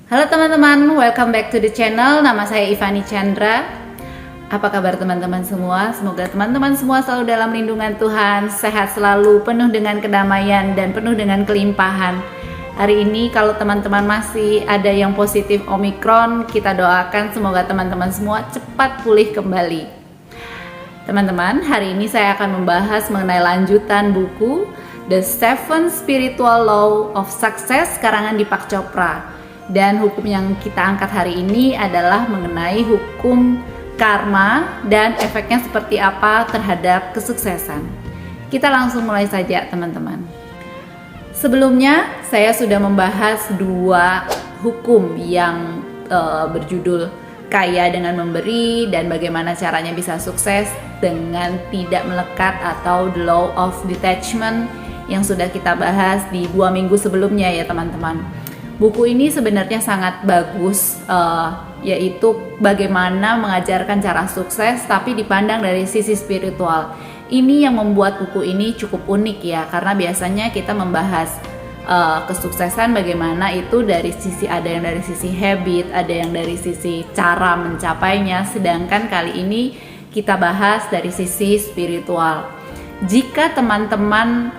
Halo teman-teman, welcome back to the channel. Nama saya Ivani Chandra. Apa kabar teman-teman semua? Semoga teman-teman semua selalu dalam lindungan Tuhan, sehat selalu, penuh dengan kedamaian dan penuh dengan kelimpahan. Hari ini kalau teman-teman masih ada yang positif Omikron, kita doakan semoga teman-teman semua cepat pulih kembali. Teman-teman, hari ini saya akan membahas mengenai lanjutan buku The Seven Spiritual Law of Success karangan Deepak Chopra. Dan hukum yang kita angkat hari ini adalah mengenai hukum karma dan efeknya seperti apa terhadap kesuksesan. Kita langsung mulai saja teman-teman. Sebelumnya saya sudah membahas dua hukum yang berjudul kaya dengan memberi dan bagaimana caranya bisa sukses dengan tidak melekat atau the law of detachment yang sudah kita bahas di 2 minggu sebelumnya ya teman-teman. Buku ini sebenarnya sangat bagus, yaitu bagaimana mengajarkan cara sukses tapi dipandang dari sisi spiritual. Ini yang membuat buku ini cukup unik ya, karena biasanya kita membahas kesuksesan bagaimana itu dari sisi, ada yang dari sisi habit, ada yang dari sisi cara mencapainya, sedangkan kali ini kita bahas dari sisi spiritual. Jika teman-teman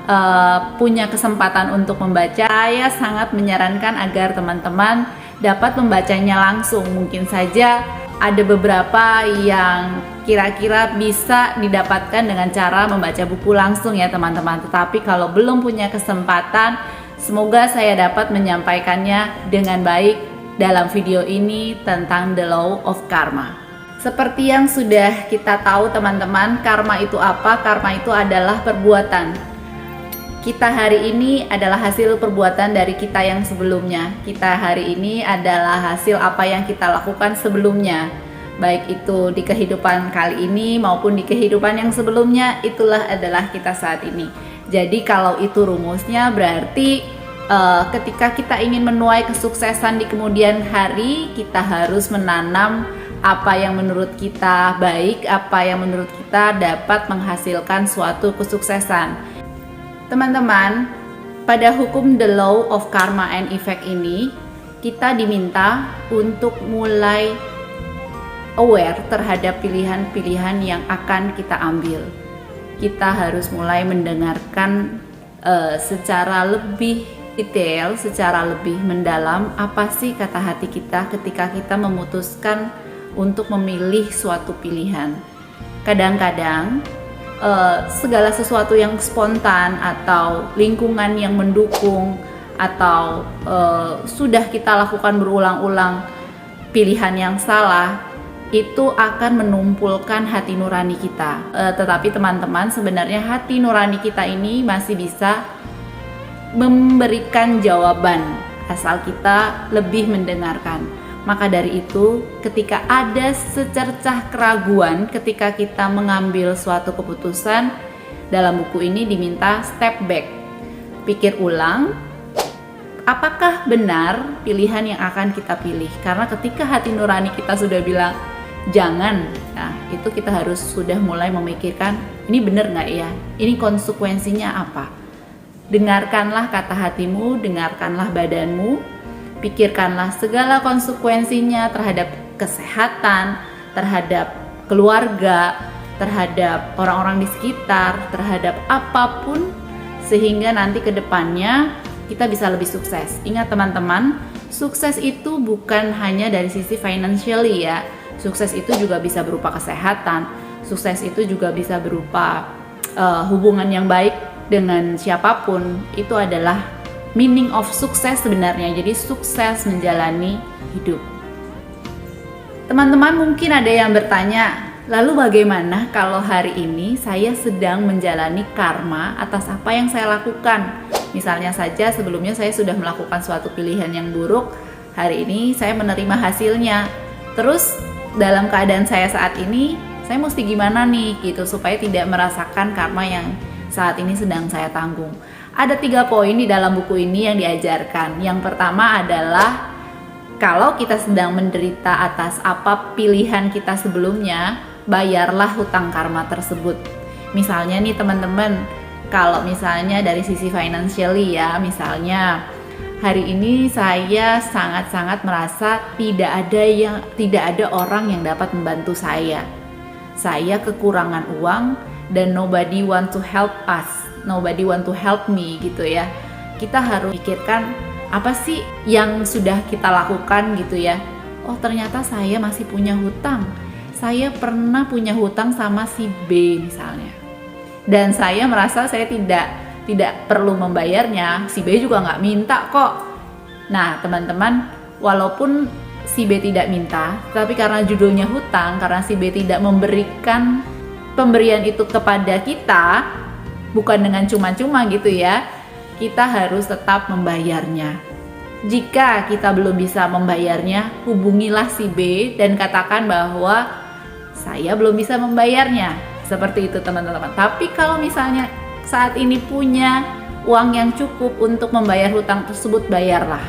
punya kesempatan untuk membaca, saya sangat menyarankan agar teman-teman dapat membacanya langsung. Mungkin saja ada beberapa yang kira-kira bisa didapatkan dengan cara membaca buku langsung ya teman-teman. Tetapi kalau belum punya kesempatan, semoga saya dapat menyampaikannya dengan baik dalam video ini tentang The Law of Karma. Seperti yang sudah kita tahu teman-teman, karma itu apa? Karma itu adalah perbuatan. Kita hari ini adalah hasil perbuatan dari kita yang sebelumnya. Kita hari ini adalah hasil apa yang kita lakukan sebelumnya. Baik itu di kehidupan kali ini maupun di kehidupan yang sebelumnya, itulah adalah kita saat ini. Jadi kalau itu rumusnya berarti ketika kita ingin menuai kesuksesan di kemudian hari, kita harus menanam apa yang menurut kita baik, apa yang menurut kita dapat menghasilkan suatu kesuksesan. Teman-teman, pada hukum The Law of Karma and Effect ini, kita diminta untuk mulai aware terhadap pilihan-pilihan yang akan kita ambil. Kita harus mulai mendengarkan secara lebih detail, secara lebih mendalam, apa sih kata hati kita ketika kita memutuskan untuk memilih suatu pilihan. Kadang-kadang segala sesuatu yang spontan atau lingkungan yang mendukung atau sudah kita lakukan berulang-ulang pilihan yang salah itu akan menumpulkan hati nurani kita. Tetapi teman-teman, sebenarnya hati nurani kita ini masih bisa memberikan jawaban asal kita lebih mendengarkan. Maka dari itu, ketika ada secercah keraguan ketika kita mengambil suatu keputusan, dalam buku ini diminta step back. Pikir ulang, apakah benar pilihan yang akan kita pilih? Karena ketika hati nurani kita sudah bilang jangan, nah itu kita harus sudah mulai memikirkan, ini benar nggak ya? Ini konsekuensinya apa? Dengarkanlah kata hatimu, dengarkanlah badanmu, pikirkanlah segala konsekuensinya terhadap kesehatan, terhadap keluarga, terhadap orang-orang di sekitar, terhadap apapun, sehingga nanti ke depannya kita bisa lebih sukses. Ingat teman-teman, sukses itu bukan hanya dari sisi financially ya. Sukses itu juga bisa berupa kesehatan, sukses itu juga bisa berupa hubungan yang baik dengan siapapun. Itu adalah meaning of sukses sebenarnya. Jadi sukses menjalani hidup. Teman-teman mungkin ada yang bertanya, lalu bagaimana kalau hari ini saya sedang menjalani karma atas apa yang saya lakukan? Misalnya saja sebelumnya saya sudah melakukan suatu pilihan yang buruk, hari ini saya menerima hasilnya. Terus dalam keadaan saya saat ini, saya mesti gimana nih gitu supaya tidak merasakan karma yang saat ini sedang saya tanggung. Ada 3 poin di dalam buku ini yang diajarkan. Yang pertama adalah kalau kita sedang menderita atas apa pilihan kita sebelumnya, bayarlah hutang karma tersebut. Misalnya nih teman-teman, kalau misalnya dari sisi financially ya, misalnya hari ini saya sangat-sangat merasa tidak ada orang yang dapat membantu saya. Saya kekurangan uang dan nobody want to help us, nobody want to help me gitu ya. Kita harus pikirkan apa sih yang sudah kita lakukan gitu ya. Oh ternyata saya masih punya hutang. Saya pernah punya hutang sama si B misalnya. Dan saya merasa saya tidak perlu membayarnya, si B juga nggak minta kok. Nah teman-teman, walaupun si B tidak minta, tapi karena judulnya hutang, karena si B tidak memberikan pemberian itu kepada kita, bukan dengan cuma-cuma gitu ya, kita harus tetap membayarnya. Jika kita belum bisa membayarnya, hubungilah si B dan katakan bahwa saya belum bisa membayarnya. Seperti itu teman-teman. Tapi kalau misalnya saat ini punya uang yang cukup untuk membayar hutang tersebut, bayarlah.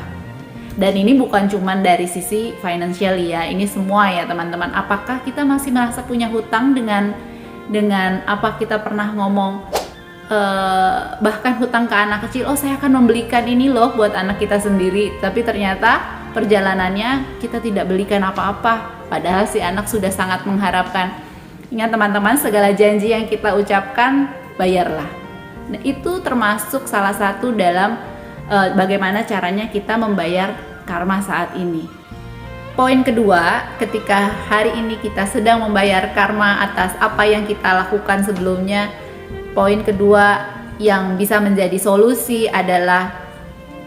Dan ini bukan cuma dari sisi financial ya, ini semua ya teman-teman. Apakah kita masih merasa punya hutang dengan apa kita pernah ngomong, bahkan hutang ke anak kecil, oh saya akan membelikan ini loh buat anak kita sendiri, tapi ternyata perjalanannya kita tidak belikan apa-apa, padahal si anak sudah sangat mengharapkan. Ingat teman-teman, segala janji yang kita ucapkan, bayarlah. Nah, itu termasuk salah satu dalam bagaimana caranya kita membayar karma saat ini. Poin kedua, ketika hari ini kita sedang membayar karma atas apa yang kita lakukan sebelumnya, poin kedua yang bisa menjadi solusi adalah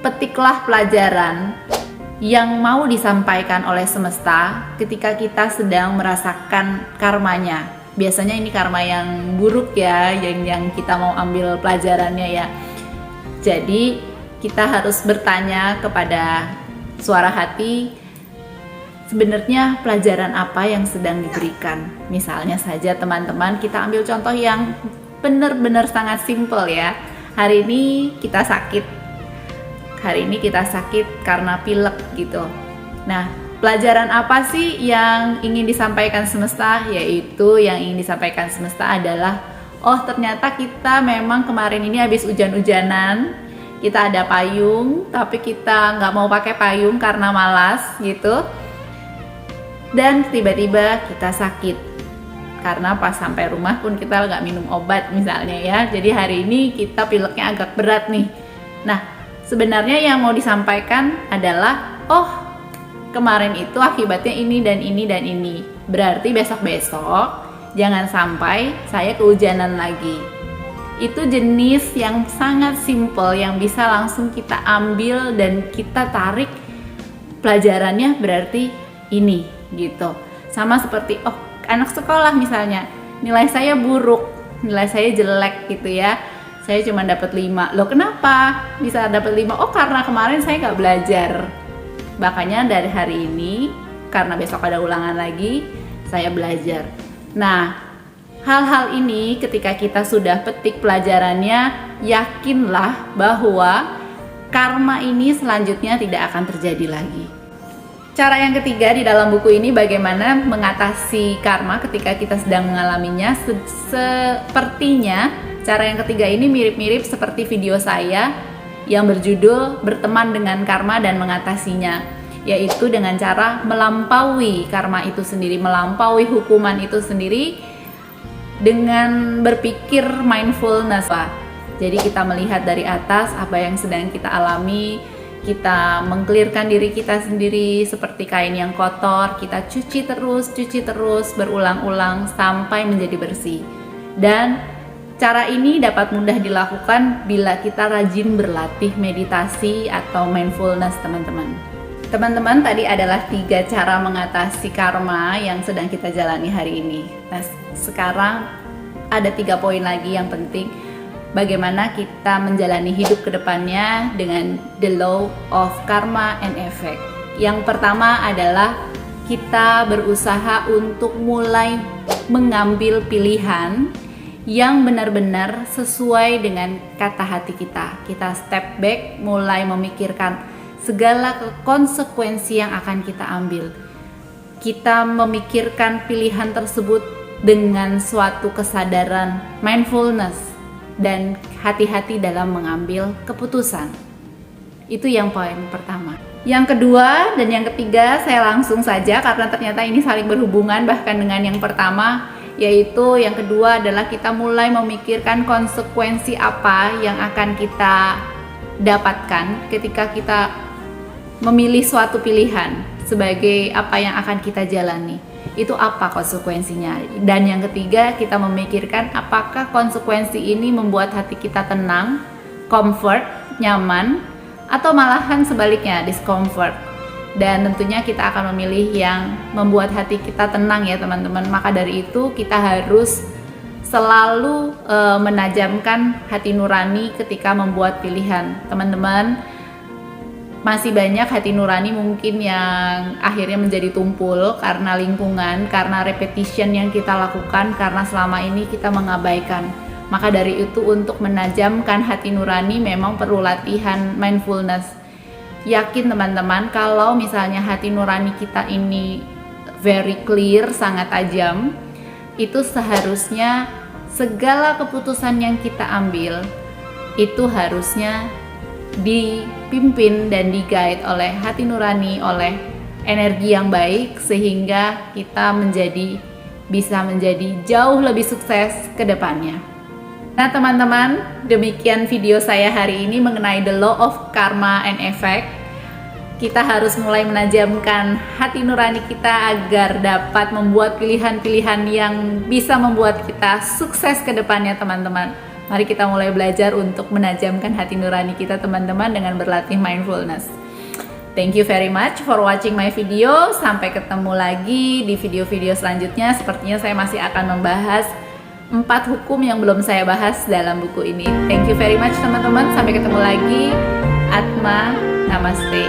petiklah pelajaran yang mau disampaikan oleh semesta ketika kita sedang merasakan karmanya. Biasanya ini karma yang buruk ya, yang kita mau ambil pelajarannya ya. Jadi kita harus bertanya kepada suara hati, sebenarnya pelajaran apa yang sedang diberikan. Misalnya saja teman-teman, kita ambil contoh yang benar-benar sangat simpel ya. Hari ini kita sakit karena pilek gitu. Nah, pelajaran apa sih yang ingin disampaikan semesta? Yaitu yang ingin disampaikan semesta adalah, oh ternyata kita memang kemarin ini habis hujan-hujanan, kita ada payung, tapi kita nggak mau pakai payung karena malas gitu. Dan tiba-tiba kita sakit, karena pas sampai rumah pun kita nggak minum obat misalnya ya. Jadi hari ini kita pileknya agak berat nih. Nah, sebenarnya yang mau disampaikan adalah, oh kemarin itu akibatnya ini dan ini dan ini. Berarti besok-besok jangan sampai saya kehujanan lagi. Itu jenis yang sangat simple yang bisa langsung kita ambil dan kita tarik pelajarannya, berarti ini gitu. Sama seperti anak sekolah misalnya, nilai saya buruk, nilai saya jelek gitu ya, saya cuma dapat 5. Loh kenapa bisa dapat 5? Oh karena kemarin saya nggak belajar. Makanya dari hari ini, karena besok ada ulangan lagi, saya belajar. Nah, hal-hal ini ketika kita sudah petik pelajarannya, yakinlah bahwa karma ini selanjutnya tidak akan terjadi lagi. Cara yang ketiga di dalam buku ini, bagaimana mengatasi karma ketika kita sedang mengalaminya. Sepertinya cara yang ketiga ini mirip-mirip seperti video saya yang berjudul Berteman dengan Karma dan Mengatasinya, yaitu dengan cara melampaui karma itu sendiri, melampaui hukuman itu sendiri dengan berpikir mindfulness. Jadi kita melihat dari atas apa yang sedang kita alami, kita mengklirkan diri kita sendiri seperti kain yang kotor, kita cuci terus berulang-ulang sampai menjadi bersih. Dan cara ini dapat mudah dilakukan bila kita rajin berlatih meditasi atau mindfulness teman-teman. Teman-teman, tadi adalah 3 cara mengatasi karma yang sedang kita jalani hari ini. Nah, sekarang ada 3 poin lagi yang penting. Bagaimana kita menjalani hidup ke depannya dengan the law of karma and effect. Yang pertama adalah kita berusaha untuk mulai mengambil pilihan yang benar-benar sesuai dengan kata hati kita. Kita step back, mulai memikirkan segala konsekuensi yang akan kita ambil. Kita memikirkan pilihan tersebut dengan suatu kesadaran mindfulness dan hati-hati dalam mengambil keputusan. Itu yang poin pertama. Yang kedua dan yang ketiga saya langsung saja karena ternyata ini saling berhubungan bahkan dengan yang pertama, yaitu yang kedua adalah kita mulai memikirkan konsekuensi apa yang akan kita dapatkan ketika kita memilih suatu pilihan sebagai apa yang akan kita jalani. Itu apa konsekuensinya. Dan yang ketiga, kita memikirkan apakah konsekuensi ini membuat hati kita tenang, comfort, nyaman, atau malahan sebaliknya discomfort. Dan tentunya kita akan memilih yang membuat hati kita tenang ya teman-teman. Maka dari itu kita harus selalu menajamkan hati nurani ketika membuat pilihan. Teman-teman, masih banyak hati nurani mungkin yang akhirnya menjadi tumpul karena lingkungan, karena repetition yang kita lakukan, karena selama ini kita mengabaikan. Maka dari itu untuk menajamkan hati nurani memang perlu latihan mindfulness. Yakin teman-teman kalau misalnya hati nurani kita ini very clear, sangat tajam, itu seharusnya segala keputusan yang kita ambil itu harusnya dipimpin dan di-guide oleh hati nurani, oleh energi yang baik sehingga kita bisa menjadi jauh lebih sukses ke depannya. Nah teman-teman, demikian video saya hari ini mengenai the law of karma and effect. Kita harus mulai menajamkan hati nurani kita agar dapat membuat pilihan-pilihan yang bisa membuat kita sukses ke depannya teman-teman. Mari kita mulai belajar untuk menajamkan hati nurani kita teman-teman dengan berlatih mindfulness. Thank you very much for watching my video. Sampai ketemu lagi di video-video selanjutnya. Sepertinya saya masih akan membahas 4 hukum yang belum saya bahas dalam buku ini. Thank you very much teman-teman. Sampai ketemu lagi. Atma, namaste.